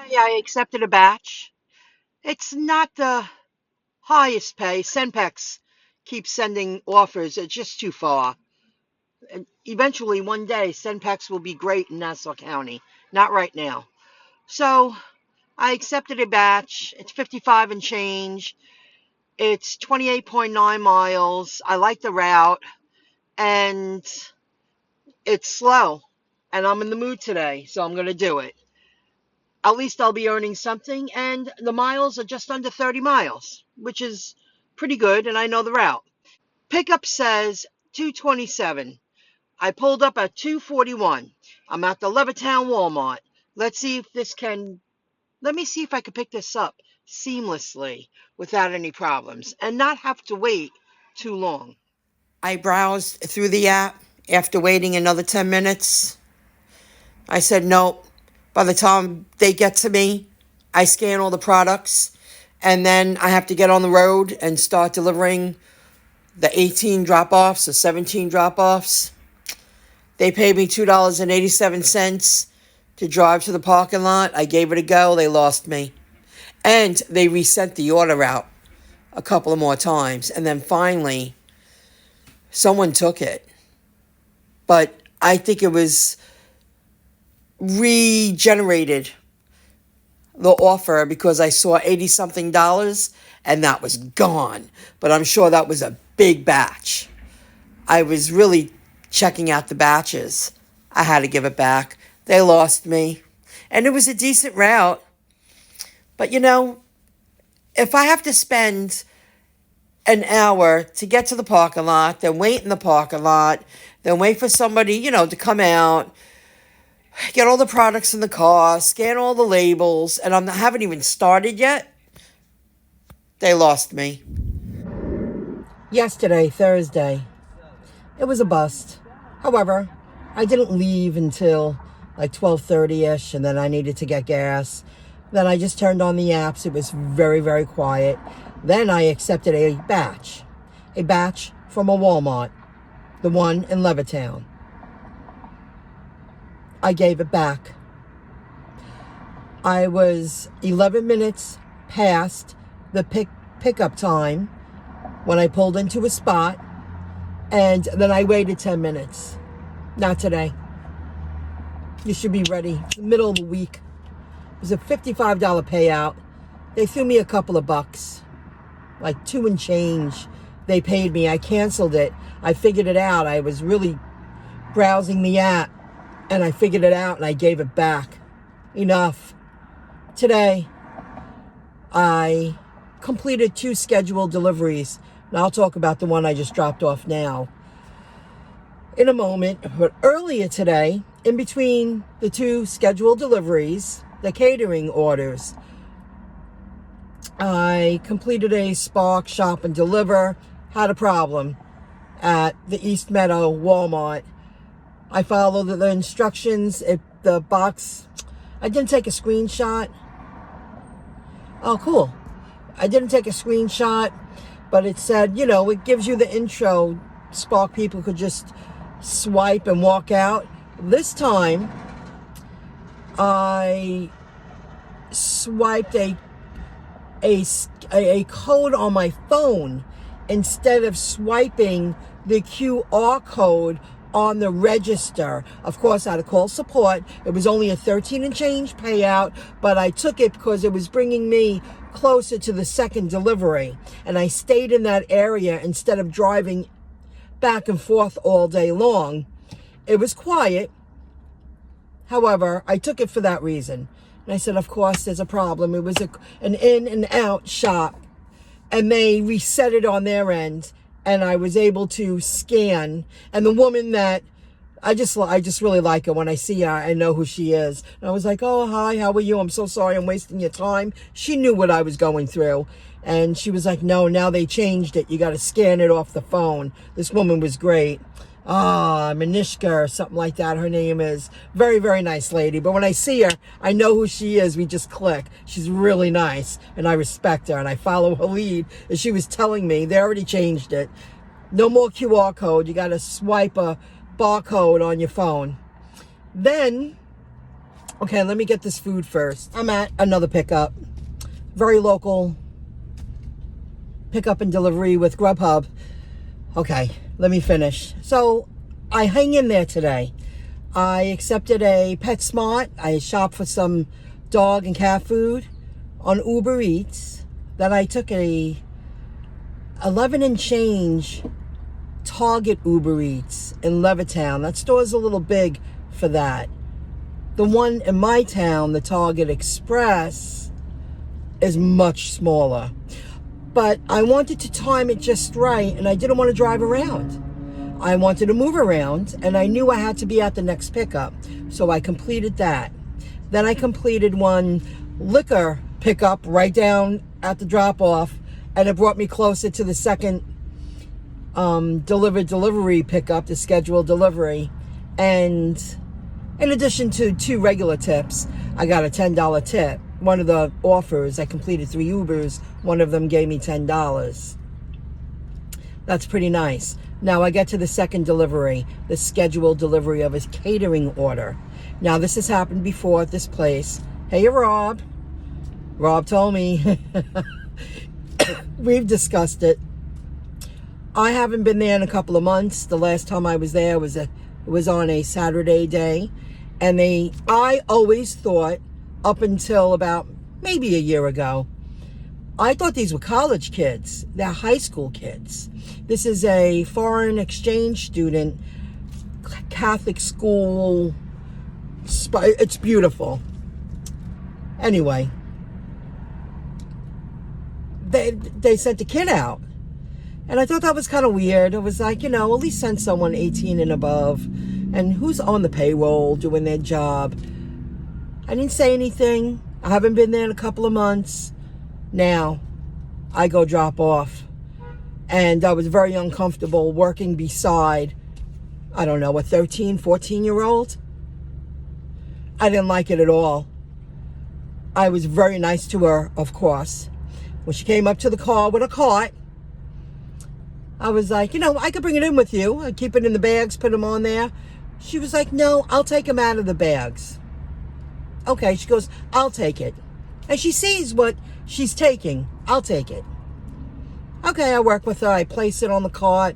Hey, I accepted a batch. It's not the highest pay. Senpex keeps sending offers. It's just too far. And eventually, one day, Senpex will be great in Nassau County. Not right now. So I accepted a batch. It's 55 and change. It's 28.9 miles. I like the route, and it's slow. And I'm in the mood today, so I'm going to do it. At least I'll be earning something, and the miles are just under 30 miles, which is pretty good, and I know the route. Pickup says 227. I pulled up at 241. I'm at the Levittown Walmart. Let's see if this can, let me see if I can pick this up seamlessly without any problems and not have to wait too long. I browsed through the app after waiting another 10 minutes. I said, nope. By the time they get to me, I scan all the products and then I have to get on the road and start delivering the 18 drop offs or 17 drop offs. They paid me $2.87 to drive to the parking lot. I gave it a go. They lost me. And they resent the order out a couple of more times. And then finally, someone took it. But I think it was regenerated, the offer, because I saw 80 something dollars and that was gone. But I'm sure that was a big batch. I was really checking out the batches. I had to give it back. They lost me. And it was a decent route. But if I have to spend an hour to get to the parking lot, then wait in the parking lot, then wait for somebody, to come out, get all the products in the car, scan all the labels, and I haven't even started yet, they lost me. Yesterday, Thursday, it was a bust. However, I didn't leave until like 12:30ish, and then I needed to get gas. Then I just turned on the apps. It was very, very quiet. Then I accepted a batch from a Walmart, the one in Levittown. I gave it back. I was 11 minutes past the pickup time when I pulled into a spot, and then I waited 10 minutes. Not today. You should be ready. It's the middle of the week. It was a $55 payout. They threw me a couple of bucks, like two and change. They paid me. I canceled it. I figured it out. I was really browsing the app, and I figured it out, and I gave it back. Enough. Today, I completed 2 scheduled deliveries, and I'll talk about the one I just dropped off now in a moment. But earlier today, in between the 2 scheduled deliveries, the catering orders, I completed a Spark Shop and Deliver. Had a problem at the East Meadow Walmart. I followed the instructions. The box, I didn't take a screenshot. Oh, cool. I didn't take a screenshot, but it said, it gives you the intro. Spark people could just swipe and walk out. This time, I swiped a code on my phone instead of swiping the QR code on the register. Of course, I had to call support. It was only a 13 and change payout, but I took it because it was bringing me closer to the second delivery. And I stayed in that area instead of driving back and forth all day long. It was quiet. However, I took it for that reason. And I said, of course, there's a problem. It was an in and out shop, and they reset it on their end, and I was able to scan. And the woman that I just really like her. When I see her, I know who she is. And I was like, oh, hi, how are you? I'm so sorry I'm wasting your time. She knew what I was going through. And she was like, no, now they changed it. You got to scan it off the phone. This woman was great. Manishka or something like that, her name is. Very, very nice lady. But when I see her, I know who she is. We just click. She's really nice, and I respect her, and I follow her lead. As she was telling me, they already changed it. No more QR code. You got to swipe a barcode on your phone. Then Okay, let me get this food first. I'm at another pickup. Very local pickup and delivery with Grubhub. Okay, let me finish. So I hang in there today. I accepted a PetSmart. I shopped for some dog and cat food on Uber Eats. Then I took a 11 and change Target Uber Eats in Levittown. That store's a little big for that. The one in my town, the Target Express, is much smaller. But I wanted to time it just right, and I didn't want to drive around. I wanted to move around, and I knew I had to be at the next pickup. So I completed that. Then I completed one liquor pickup right down at the drop-off, and it brought me closer to the second delivery pickup, the scheduled delivery. And in addition to 2 regular tips, I got a $10 tip. One of the offers, I completed 3 Ubers. One of them gave me $10. That's pretty nice. Now I get to the second delivery, the scheduled delivery of a catering order. Now this has happened before at this place. Hey, Rob. Rob told me. We've discussed it. I haven't been there in a couple of months. The last time I was there was on a Saturday day. And I always thought, up until about maybe a year ago, I thought these were college kids. They're high school kids. This is a foreign exchange student, Catholic school. It's beautiful. Anyway, they sent the kid out. And I thought that was kind of weird. It was like, at least send someone 18 and above. And who's on the payroll doing their job. I didn't say anything. I haven't been there in a couple of months. Now, I go drop off. And I was very uncomfortable working beside, I don't know, a 13, 14-year-old. I didn't like it at all. I was very nice to her, of course. When she came up to the car with a cart, I was like, I could bring it in with you. I'd keep it in the bags, put them on there. She was like, no, I'll take them out of the bags. Okay, she goes, I'll take it. And she sees what she's taking. I'll take it. Okay, I work with her. I place it on the cart,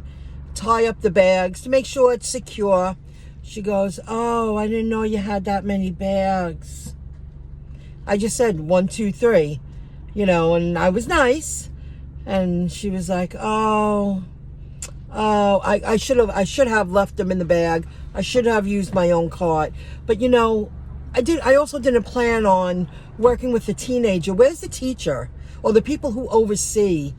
tie up the bags to make sure it's secure. She goes, oh, I didn't know you had that many bags. I just said 1, 2, 3, and I was nice. And she was like, oh, I should have left them in the bag. I should have used my own cart. But I also didn't plan on working with a teenager. Where's the teacher or the people who oversee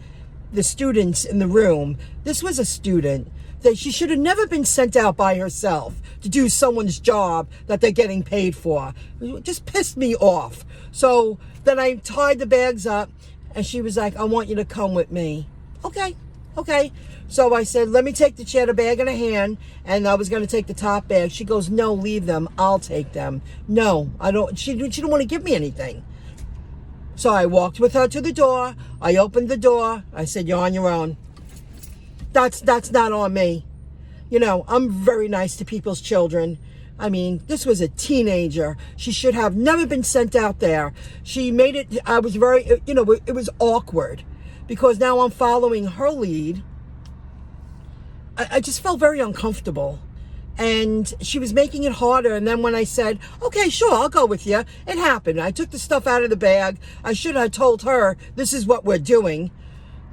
the students in the room? This was a student that she should have never been sent out by herself to do someone's job that they're getting paid for. It just pissed me off. So then I tied the bags up, and she was like, I want you to come with me. Okay. So I said, let me take the cheddar bag in a hand, and I was going to take the top bag. She goes, no, leave them. I'll take them. No, I don't. She didn't want to give me anything. So I walked with her to the door. I opened the door. I said, you're on your own. That's not on me. I'm very nice to people's children. I mean, this was a teenager. She should have never been sent out there. She made it, I was very, it was awkward because now I'm following her lead. I just felt very uncomfortable. And she was making it harder. And then when I said, okay, sure, I'll go with you, it happened. I took the stuff out of the bag. I should have told her, this is what we're doing.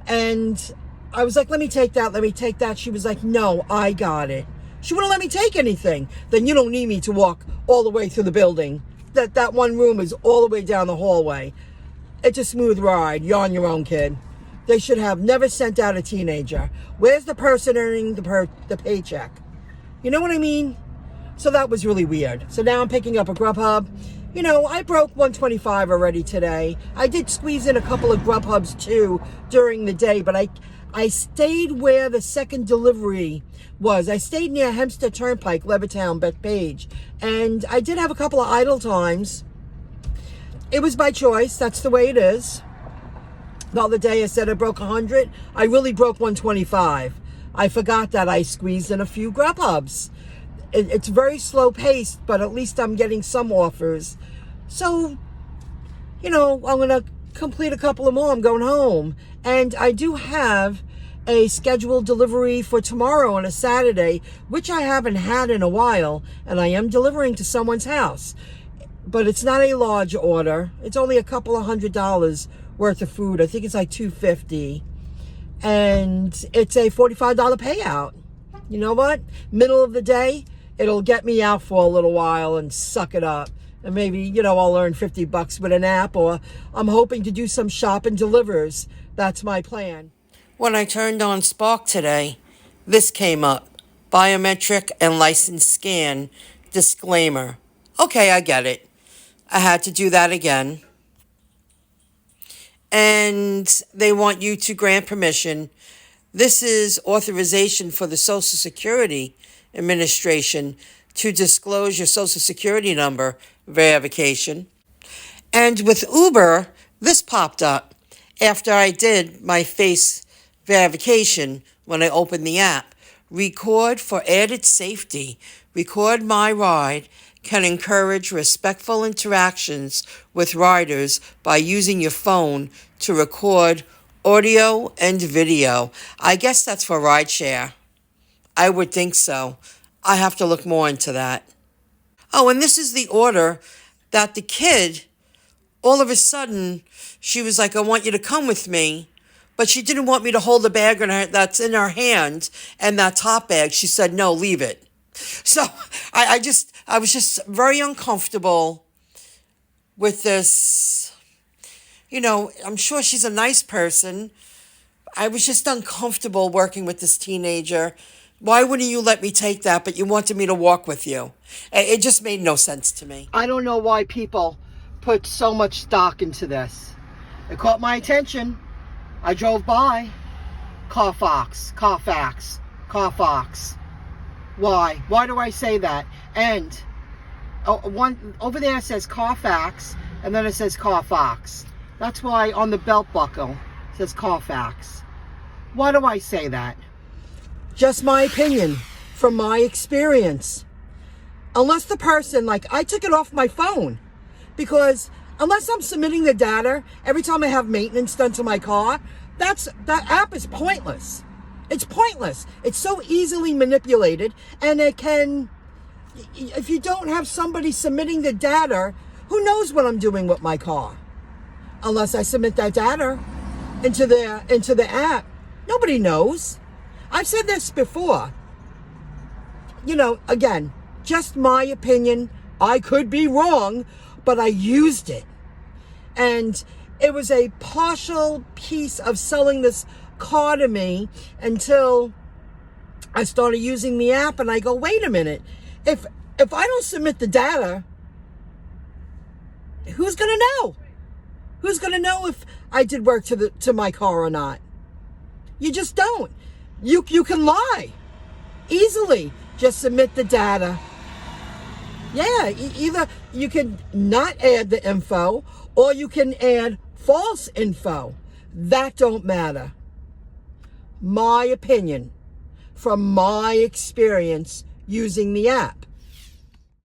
And I was like, let me take that. She was like, no, I got it. She wouldn't let me take anything. Then you don't need me to walk all the way through the building. That one room is all the way down the hallway. It's a smooth ride. You're on your own, kid. They should have never sent out a teenager. Where's the person earning the paycheck? You know what I mean? So that was really weird. So now I'm picking up a Grubhub. I broke 125 already today. I did squeeze in a couple of Grubhubs too during the day, but I stayed where the second delivery was. I stayed near Hempstead Turnpike, Levittown, Bethpage. And I did have a couple of idle times. It was by choice. That's the way it is. The other day I said I broke 100. I really broke 125. I forgot that I squeezed in a few Grubhubs. it's very slow paced, but at least I'm getting some offers. So, I'm going to complete a couple of more. I'm going home. And I do have a scheduled delivery for tomorrow on a Saturday, which I haven't had in a while. And I am delivering to someone's house. But it's not a large order. It's only a couple of $100 worth of food. I think it's like $250. And it's a $45 payout. You know what? Middle of the day, it'll get me out for a little while and suck it up. And maybe, I'll earn $50 with an app, or I'm hoping to do some shop and delivers. That's my plan. When I turned on Spark today, this came up. Biometric and license scan, disclaimer. Okay, I get it. I had to do that again. And they want you to grant permission. This is authorization for the Social Security Administration to disclose your Social Security number verification. And with Uber, this popped up after I did my face verification when I opened the app. Record for added safety. Record My Ride can encourage respectful interactions with riders by using your phone to record audio and video. I guess that's for rideshare. I would think so. I have to look more into that. Oh, and this is the order that the kid, all of a sudden, she was like, I want you to come with me. But she didn't want me to hold the bag that's in her hand, and that top bag. She said, no, leave it. So I was just very uncomfortable with this. I'm sure she's a nice person. I was just uncomfortable working with this teenager. Why wouldn't you let me take that, but you wanted me to walk with you? It just made no sense to me. I don't know why people put so much stock into this. It caught my attention. I drove by. Carfax, Carfax, Carfax. Why? Why do I say that? And one over there says Carfax, and then it says Carfax. That's why on the belt buckle it says Carfax. Why do I say that? Just my opinion, from my experience. Unless the person, I took it off my phone, because unless I'm submitting the data every time I have maintenance done to my car, that app is pointless. It's pointless. It's so easily manipulated, and if you don't have somebody submitting the data, who knows what I'm doing with my car? Unless I submit that data into the app, nobody knows. I've said this before. Again, just my opinion. I could be wrong, but I used it. And it was a partial piece of selling this car to me until I started using the app, and I go, wait a minute. If I don't submit the data, who's going to know? Who's going to know if I did work to my car or not? You just don't. You can lie easily. Just submit the data. Yeah, either you can not add the info, or you can add false info. That don't matter. My opinion from my experience using the app.